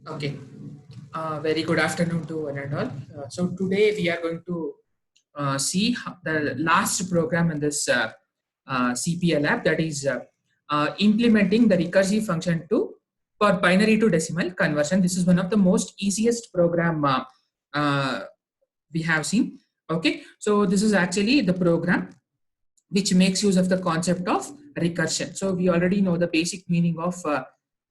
Okay. Very good afternoon to one and all. So today we are going to see the last program in this CPL app, that is implementing the recursive function to for binary to decimal conversion. This is one of the most easiest program uh, we have seen. Okay, so this is actually the program which makes use of the concept of recursion. So we already know the basic meaning of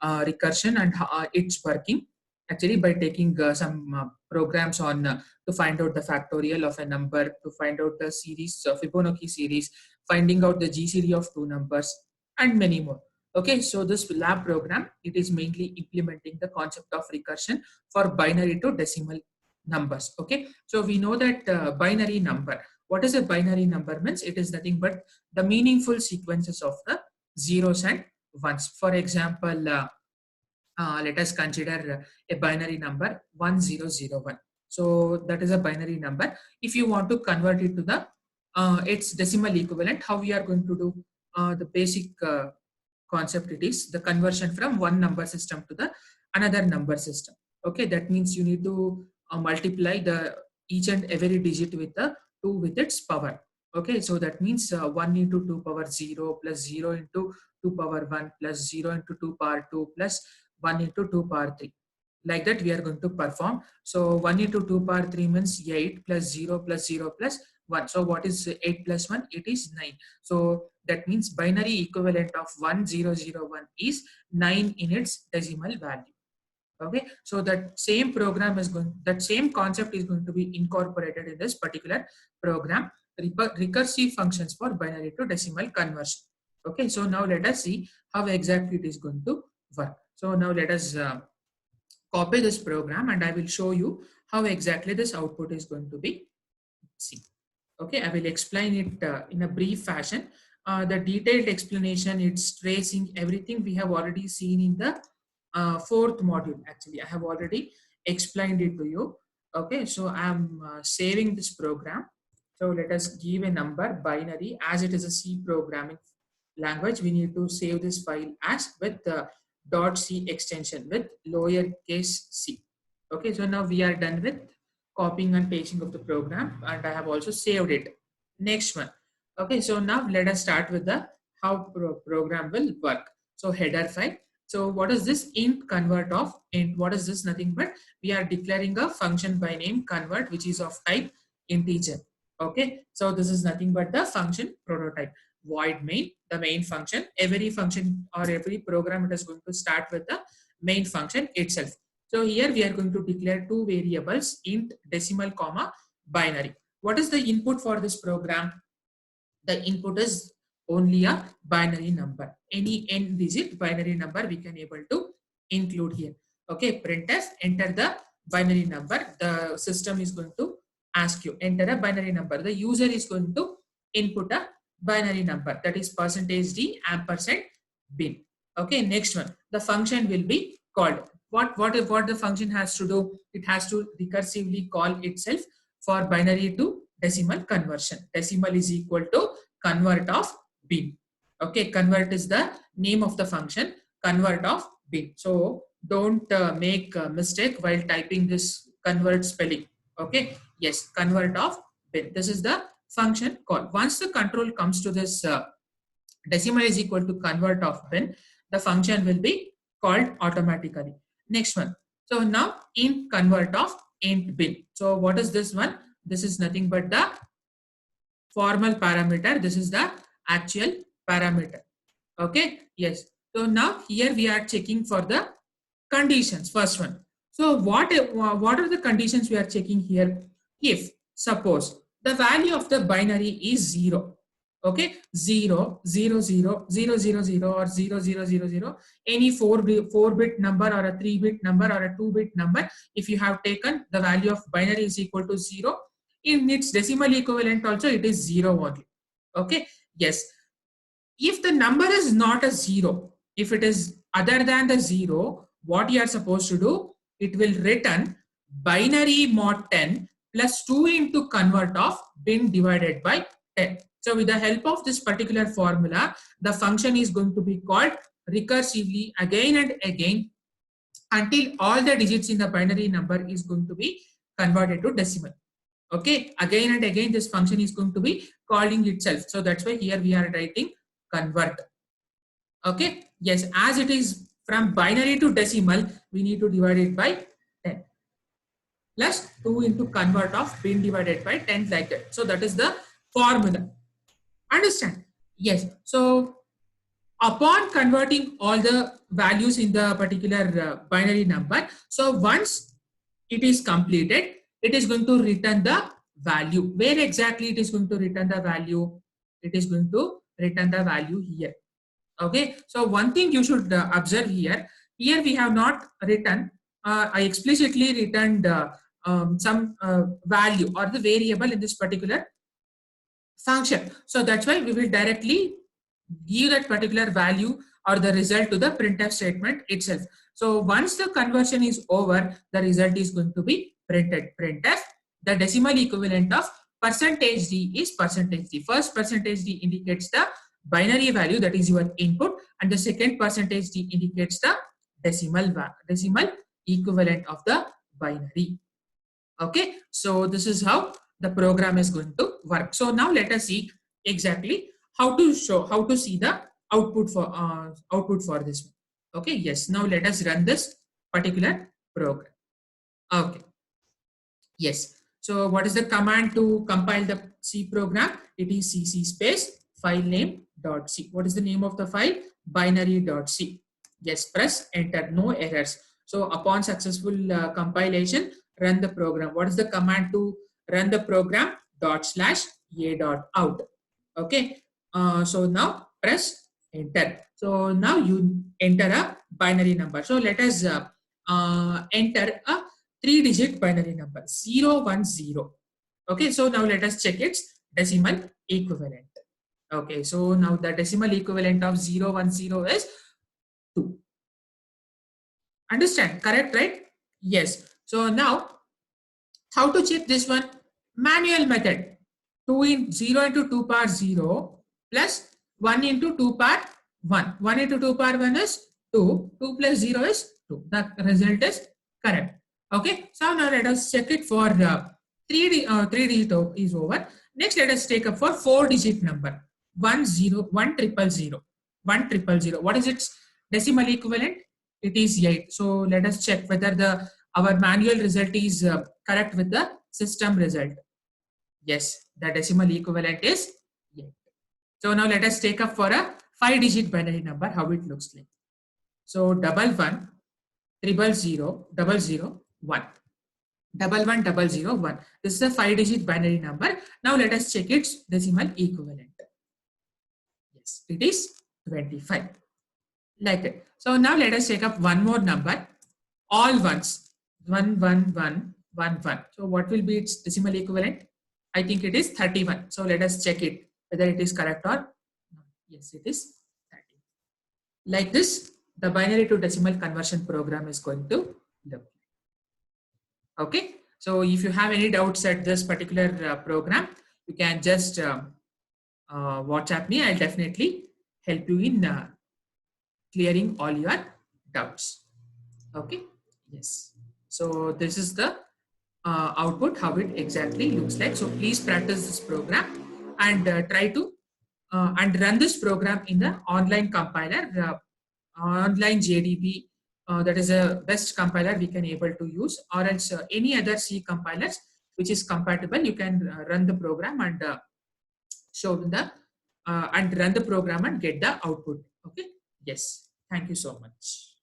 recursion and how, its working, actually by taking some programs on to find out the factorial of a number, to find out the series of Fibonacci series, finding out the GCD of two numbers, and many more. Okay, so this lab program, it is mainly implementing the concept of recursion for binary to decimal numbers. Okay, so we know that binary number, what is a binary number means? It is nothing but the meaningful sequences of the zeros and ones. For example, let us consider a binary number 1001. So that is a binary number. If you want to convert it to the its decimal equivalent, how we are going to do the basic concept? It is the conversion from one number system to the another number system. Okay, that means you need to multiply the each and every digit with the 2 with its power. Okay, so that means 1 into 2 power 0 plus 0 into 2 power 1 plus 0 into 2 power 2 plus 1 into 2 power 3. Like that we are going to perform. So 1 into 2 power 3 means 8 plus 0 plus 0 plus 1. So what is 8 plus 1? It is 9. So that means binary equivalent of 1001 is 9 in its decimal value. Okay, so that same program is going, that same concept is going to be incorporated in this particular program, recursive functions for binary to decimal conversion. Okay, so now let us see how exactly it is going to work. So now let us copy this program and I will show you how exactly this output is going to be seen. Okay, I will explain it in a brief fashion. The detailed explanation, it's tracing everything we have already seen in the fourth module. Actually, I have already explained it to you. Okay, so I'm saving this program. So let us give a number binary, as it is a C programming language. We need to save this file as with .c extension with lowercase c. Okay, so now we are done with copying and pasting of the program, and I have also saved it. Next one. Okay, so now let us start with the how program will work. So header file. So what is this int convert of int? What is this? Nothing but we are declaring a function by name convert, which is of type integer. Okay, so this is nothing but the function prototype. Void main, the main function. Every function or every program, it is going to start with the main function itself. So here we are going to declare two variables, int, decimal, comma, binary. What is the input for this program? The input is only a binary number. Any n digit binary number we can able to include here. Okay, printf, enter the binary number. The system is going to ask you, enter a binary number. The user is going to input a binary number, that is %d ampersand bin. Okay, next one, the function will be called. What the function has to do? It has to recursively call itself for binary to decimal conversion. Decimal is equal to convert of bin. Okay, convert is the name of the function, convert of bin. So don't make a mistake while typing this convert spelling. Okay, yes, convert of bin. This is the function call. Once the control comes to this decimal is equal to convert of bin, the function will be called automatically. Next one. So now int convert of int bin. So what is this one? This is nothing but the formal parameter. This is the actual parameter. Okay, yes. So now here we are checking for the conditions. First one. So what are the conditions we are checking here? If suppose the value of the binary is 0, okay, 0 0 0 0 0 0 or 0 0 0 0, any 4-bit number or a 3-bit number or a 2-bit number, if you have taken the value of binary is equal to 0, in its decimal equivalent also it is 0 only. Okay, yes. If the number is not a 0, if it is other than the 0, what you are supposed to do? It will return binary mod 10 plus 2 into convert of bin divided by 10. So with the help of this particular formula, the function is going to be called recursively again and again until all the digits in the binary number is going to be converted to decimal. Okay, again and again this function is going to be calling itself. So that's why here we are writing convert. Okay, yes, as it is from binary to decimal, we need to divide it by 10 plus 2 into convert of bin divided by 10 like that. So that is the formula. Understand? Yes. So upon converting all the values in the particular binary number, so once it is completed, it is going to return the value. Where exactly it is going to return the value? It is going to return the value here. Okay, so one thing you should observe here, we have not written, I explicitly returned some value or the variable in this particular function. So that's why we will directly give that particular value or the result to the printf statement itself. So once the conversion is over, the result is going to be printed. Printf, the decimal equivalent of percentage %d is percentage %d. First percentage %d indicates the binary value, that is your input, and the second percentage %d indicates the decimal equivalent of the binary. Okay, so this is how the program is going to work. So now let us see exactly how to see the output for this one. Okay, yes, now let us run this particular program. Okay, yes, so what is the command to compile the C program? It is cc space file name dot c. What is the name of the file? Binary.c. Yes, press enter, no errors. So upon successful compilation, run the program. What is the command to run the program? /a.out. Okay, so now press enter. So now you enter a binary number. So let us enter a 3-digit binary number 010. Okay, so now let us check its decimal equivalent. Okay, so now the decimal equivalent of 010 is 2. Understand? Correct, right? Yes. So now how to check this one? Manual method. 0 into 2 power 0 plus 1 into 2 power 1. 1 into 2 power 1 is 2. 2 plus 0 is 2. The result is correct. Okay. So now let us check it for 3 digit is over. Next, let us take up for 4-digit number. 101000. 1000. What is its decimal equivalent? It is 8. So let us check whether our manual result is correct with the system result. Yes, the decimal equivalent is 8. So now let us take up for a 5-digit binary number, how it looks like. So 11 000 001. 11 001. This is a 5-digit binary number. Now let us check its decimal equivalent. Yes, it is 25. Like that. So now let us take up one more number. All ones. 11111. So what will be its decimal equivalent? I think it is 31. So let us check it whether it is correct or not. Yes, it is 30. Like this, the binary to decimal conversion program is going to look. Okay. So if you have any doubts at this particular program, you can just WhatsApp me. I'll definitely help you in clearing all your doubts. Okay. Yes. So this is the output, how it exactly looks like. So please practice this program and try to and run this program in the online compiler, online JDB. That is a best compiler we can able to use, or else any other C compilers which is compatible. You can run the program and show the and run the program and get the output. Okay. Yes. Thank you so much.